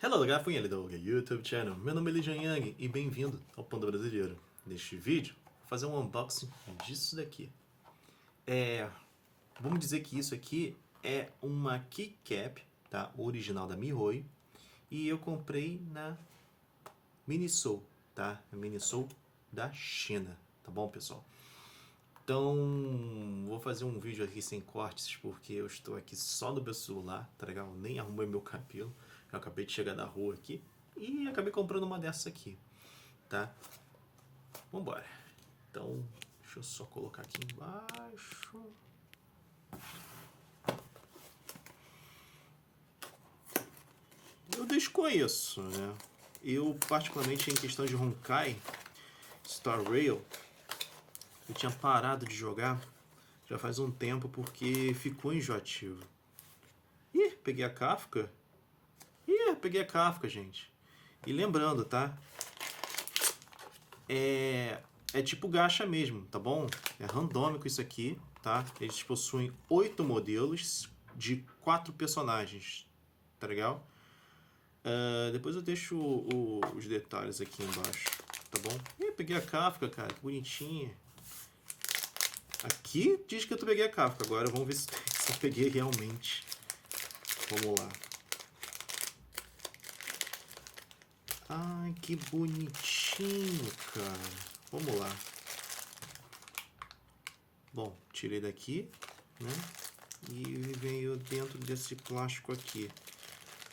Hello, gafanha do YouTube channel. Meu nome é Lijan Yang e bem-vindo ao Panda Brasileiro. Neste vídeo, vou fazer um unboxing disso daqui. Vamos dizer que isso aqui é uma keycap, tá? Original da MiHoYo. E eu comprei na Miniso, tá? A Miniso da China, tá bom, pessoal? Então, vou fazer um vídeo aqui sem cortes, porque eu estou aqui só no meu celular, tá legal? Nem arrumei meu cabelo. Eu acabei de chegar da rua aqui e acabei comprando uma dessas aqui, tá? Vambora. Então, deixa eu só colocar aqui embaixo. Eu desconheço, né? Eu, particularmente, em questão de Honkai Star Rail, eu tinha parado de jogar já faz um tempo porque ficou enjoativo. Ih, peguei a Kafka. Peguei a Kafka, gente. E lembrando, tá? É tipo gacha mesmo, tá bom? É randômico isso aqui, tá? Eles possuem 8 modelos de 4 personagens, tá legal? Depois eu deixo os detalhes aqui embaixo, tá bom? Ih, peguei a Kafka, cara, que bonitinha. Aqui diz que eu peguei a Kafka, agora vamos ver se eu peguei realmente. Vamos lá. Ai, que bonitinho, cara. Vamos lá. Bom, tirei daqui, né? E veio dentro desse plástico aqui.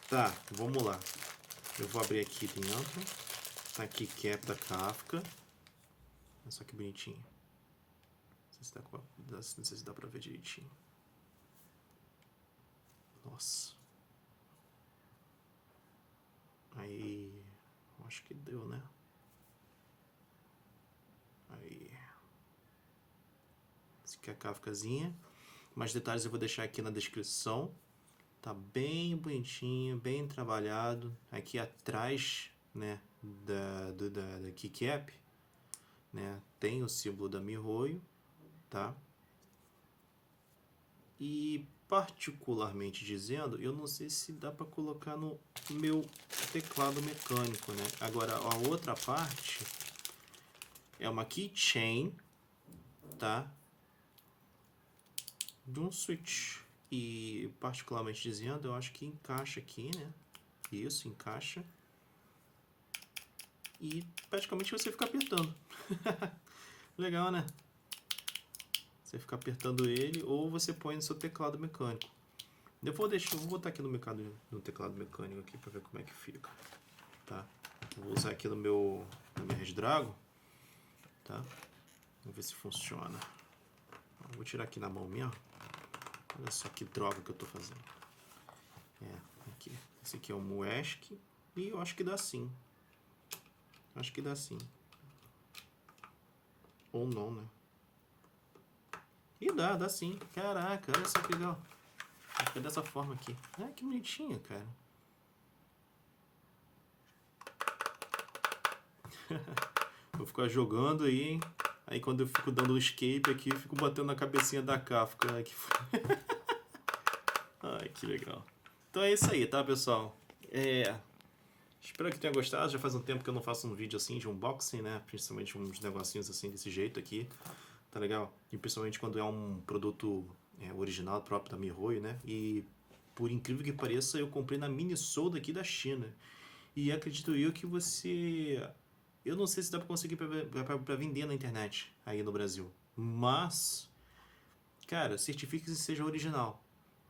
Tá, vamos lá. Eu vou abrir aqui dentro. Tá aqui cap da Kafka. Olha só que bonitinho. Não sei se dá pra ver direitinho. Nossa. Aí, acho que deu, né? Aí. Essa aqui é a Kafkazinha. Mais detalhes eu vou deixar aqui na descrição. Tá bem bonitinho, bem trabalhado. Aqui atrás, né, da keycap, né, tem o símbolo da MiHoYo, tá? E particularmente dizendo, eu não sei se dá para colocar no meu teclado mecânico, né? Agora a outra parte é uma keychain, tá? De um switch. E particularmente dizendo, eu acho que encaixa aqui, né? Isso, encaixa. E praticamente você fica apertando. Legal, né? Você fica apertando ele ou você põe no seu teclado mecânico. Eu vou botar aqui no teclado mecânico aqui para ver como é que fica, tá? Eu vou usar aqui na minha Redragon, tá? Vamos ver se funciona. Vou tirar aqui na mão mesmo. Olha só que droga que eu tô fazendo. Aqui. Esse aqui é o Muesk e eu acho que dá sim. Acho que dá sim. Ou não, né? E dá sim. Caraca, olha só que legal. Fica dessa forma aqui. Ah, que bonitinho, cara. Vou ficar jogando aí. Aí quando eu fico dando um escape aqui, eu fico batendo na cabecinha da Kafka. Ai, que legal. Então é isso aí, tá, pessoal? Espero que tenha gostado. Já faz um tempo que eu não faço um vídeo assim de unboxing, né? Principalmente uns negocinhos assim desse jeito aqui. Tá legal? E principalmente quando é um produto original próprio da MiHoYo, né? E por incrível que pareça, eu comprei na Miniso daqui da China. E acredito eu que você... Eu não sei se dá pra conseguir pra vender na internet aí no Brasil. Mas, cara, certifique-se que seja original.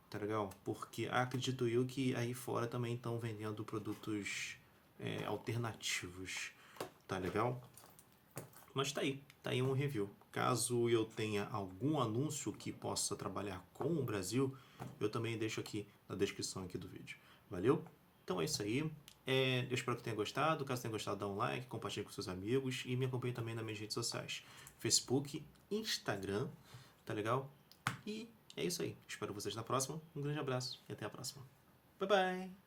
Tá legal? Porque acredito eu que aí fora também estão vendendo produtos alternativos. Tá legal? Mas tá aí um review. Caso eu tenha algum anúncio que possa trabalhar com o Brasil, eu também deixo aqui na descrição aqui do vídeo. Valeu? Então é isso aí. Eu espero que tenha gostado. Caso tenha gostado, dá um like, compartilhe com seus amigos e me acompanhe também nas minhas redes sociais. Facebook, Instagram, tá legal? E é isso aí. Espero vocês na próxima. Um grande abraço e até a próxima. Bye bye!